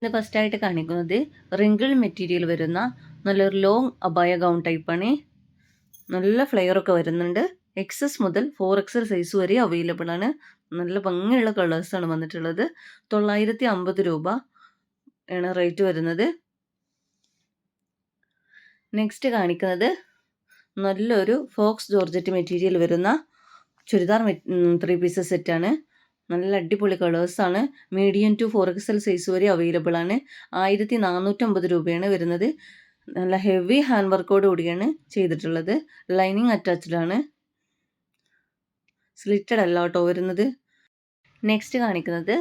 ഇത് ഫസ്റ്റായിട്ട് കാണിക്കുന്നത് റിങ്കിൾ മെറ്റീരിയൽ വരുന്ന നല്ലൊരു ലോങ് അബായ ഗൗൺ ടൈപ്പാണ്. നല്ല ഫ്ലെയറൊക്കെ വരുന്നുണ്ട്. XS മുതൽ 4XL സൈസ് വരെ അവൈലബിൾ ആണ്. നല്ല ഭംഗിയുള്ള കളേഴ്സാണ് വന്നിട്ടുള്ളത്. 950 രൂപ ആണ് റേറ്റ് വരുന്നത്. നെക്സ്റ്റ് കാണിക്കുന്നത് നല്ലൊരു ഫോക്സ് ജോർജറ്റ് മെറ്റീരിയൽ വരുന്ന ചുരിദാർ 3 പീസസ് സെറ്റാണ്. നല്ല അടിപൊളി കളേഴ്സാണ്. മീഡിയം ടു 4XL സൈസ് വരെ അവൈലബിൾ ആണ്. 1450 രൂപയാണ് വരുന്നത്. നല്ല ഹെവി ഹാൻഡ് വർക്കോട് കൂടിയാണ് ചെയ്തിട്ടുള്ളത്. ലൈനിങ് അറ്റാച്ച്ഡ് ആണ്. സ്ലിറ്റഡ് അല്ല കേട്ടോ വരുന്നത്. നെക്സ്റ്റ് കാണിക്കുന്നത്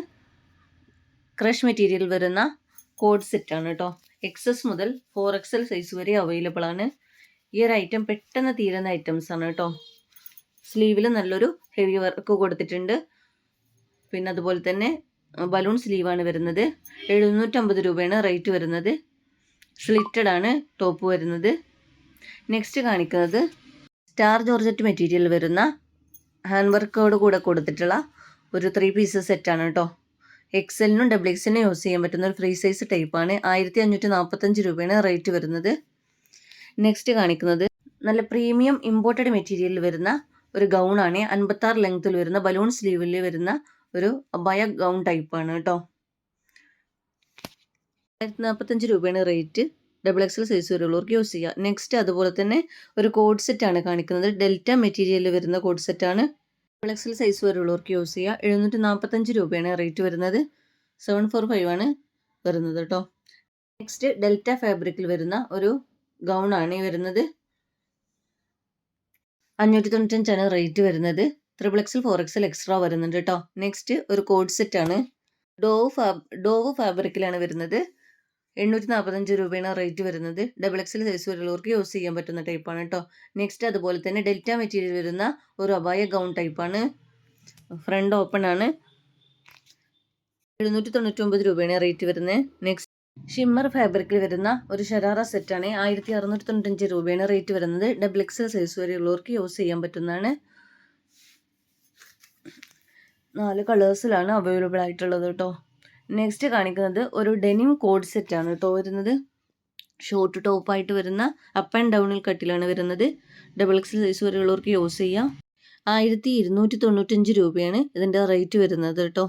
ക്രഷ് മെറ്റീരിയൽ വരുന്ന കോഡ് സെറ്റാണ് കേട്ടോ. XS മുതൽ 4XL സൈസ് വരെ അവൈലബിൾ ആണ്. ഈ ഒരു ഐറ്റം പെട്ടെന്ന് തീരുന്ന ഐറ്റംസ് ആണ് കേട്ടോ. സ്ലീവിൽ നല്ലൊരു ഹെവി വർക്ക് കൊടുത്തിട്ടുണ്ട്. പിന്നെ അതുപോലെ തന്നെ ബലൂൺ സ്ലീവാണ് വരുന്നത്. 750 രൂപയാണ് റേറ്റ് വരുന്നത്. സ്ലിറ്റഡ് ആണ് ടോപ്പ് വരുന്നത്. നെക്സ്റ്റ് കാണിക്കുന്നത് സ്റ്റാർ ജോർജറ്റ് മെറ്റീരിയൽ വരുന്ന ഹാൻഡ് വർക്കോട് കൂടെ കൊടുത്തിട്ടുള്ള ഒരു 3 പീസസ് സെറ്റാണ് കേട്ടോ. XLനും XXLനും യൂസ് ചെയ്യാൻ പറ്റുന്ന ഒരു ഫ്രീ സൈസ് ടൈപ്പാണ്. 1545 രൂപയാണ് റേറ്റ് വരുന്നത്. നെക്സ്റ്റ് കാണിക്കുന്നത് നല്ല പ്രീമിയം ഇമ്പോർട്ടഡ് മെറ്റീരിയൽ വരുന്ന ഒരു ഗൗണാണ്. 56 ലെങ്ത്തിൽ വരുന്ന ബലൂൺ സ്ലീവിൽ വരുന്ന ഒരു അബായ ഗൗൺ ടൈപ്പാണ് കേട്ടോ. 1545 രൂപയാണ് റേറ്റ്. XXL സൈസ് വരെയുള്ളവർക്ക് യൂസ് ചെയ്യാം. നെക്സ്റ്റ് അതുപോലെ തന്നെ ഒരു കോഡ് സെറ്റാണ് കാണിക്കുന്നത്. ഡെൽറ്റ മെറ്റീരിയൽ വരുന്ന കോഡ് സെറ്റാണ്. XXL സൈസ് വരെയുള്ളവർക്ക് യൂസ് ചെയ്യാം. 745 രൂപയാണ് റേറ്റ് വരുന്നത്. 745 ആണ് വരുന്നത് കേട്ടോ. നെക്സ്റ്റ് ഡെൽറ്റ ഫാബ്രിക്കിൽ വരുന്ന ഒരു ഗൗണാണ് വരുന്നത്. 595 ആണ് റേറ്റ് വരുന്നത്. XXL 4XL എക്സ്ട്രാ വരുന്നുണ്ട് കേട്ടോ. നെക്സ്റ്റ് ഒരു കോഡ് സെറ്റാണ്. ഡോവ് ഫാബ്രിക്കിലാണ് വരുന്നത്. 845 രൂപയാണ് റേറ്റ് വരുന്നത്. XXL സൈസ് വരെയുള്ളവർക്ക് യൂസ് ചെയ്യാൻ പറ്റുന്ന ടൈപ്പാണ് കേട്ടോ. നെക്സ്റ്റ് അതുപോലെ തന്നെ ഡെൽറ്റ മെറ്റീരിയൽ വരുന്ന ഒരു അബായ ഗൗൺ ടൈപ്പാണ്. ഫ്രണ്ട് ഓപ്പൺ ആണ്. 799 രൂപയാണ് റേറ്റ് വരുന്നത്. നെക്സ്റ്റ് ഷിമ്മർ ഫാബ്രിക്കിൽ വരുന്ന ഒരു ഷരാറ സെറ്റാണ്. 1695 രൂപയാണ് റേറ്റ് വരുന്നത്. XXL സൈസ് വരെയുള്ളവർക്ക് യൂസ് ചെയ്യാൻ പറ്റുന്നതാണ്. 4 കളേഴ്സിലാണ് അവൈലബിൾ ആയിട്ടുള്ളത് കേട്ടോ. നെക്സ്റ്റ് കാണിക്കുന്നത് ഒരു ഡെനിം കോഡ് സെറ്റാണ് കേട്ടോ വരുന്നത്. ഷോർട്ട് ടോപ്പായിട്ട് വരുന്ന അപ്പ് ആൻഡ് ഡൗണിൽ കട്ടിലാണ് വരുന്നത്. XXL സൈസ് വരെയുള്ളവർക്ക് യൂസ് ചെയ്യാം. 1295 രൂപയാണ് ഇതിൻ്റെ റേറ്റ് വരുന്നത് കേട്ടോ.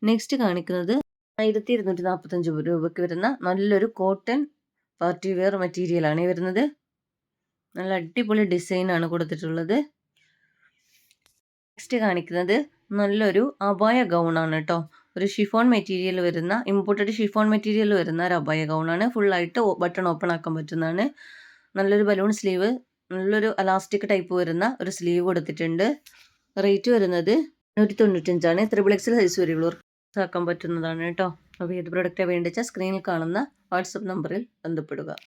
നെക്സ്റ്റ് കാണിക്കുന്നത് 1245 രൂപയ്ക്ക് വരുന്ന നല്ലൊരു കോട്ടൺ പാർട്ടി വെയർ മെറ്റീരിയലാണ് വരുന്നത്. നല്ല അടിപൊളി ഡിസൈനാണ് കൊടുത്തിട്ടുള്ളത്. നെക്സ്റ്റ് കാണിക്കുന്നത് നല്ലൊരു അബായ ഗൗണാണ് കേട്ടോ. ഒരു ഷിഫോൺ മെറ്റീരിയൽ വരുന്ന ഇമ്പോർട്ടഡ് ഷിഫോൺ മെറ്റീരിയൽ വരുന്ന ഒരു അബായ ഗൗണാണ്. ഫുള്ളായിട്ട് ബട്ടൺ ഓപ്പൺ ആക്കാൻ പറ്റുന്നതാണ്. നല്ലൊരു ബലൂൺ സ്ലീവ്, നല്ലൊരു അലാസ്റ്റിക് ടൈപ്പ് വരുന്ന ഒരു സ്ലീവ് കൊടുത്തിട്ടുണ്ട്. റേറ്റ് വരുന്നത് 195 ആണ്. XXL സൈസ് വരെയുള്ളവർക്ക് ആക്കാൻ പറ്റുന്നതാണ് കേട്ടോ. അപ്പോൾ ഏത് പ്രൊഡക്റ്റാണ് വേണ്ടിച്ചാൽ സ്ക്രീനിൽ കാണുന്ന വാട്സപ്പ് നമ്പറിൽ ബന്ധപ്പെടുക.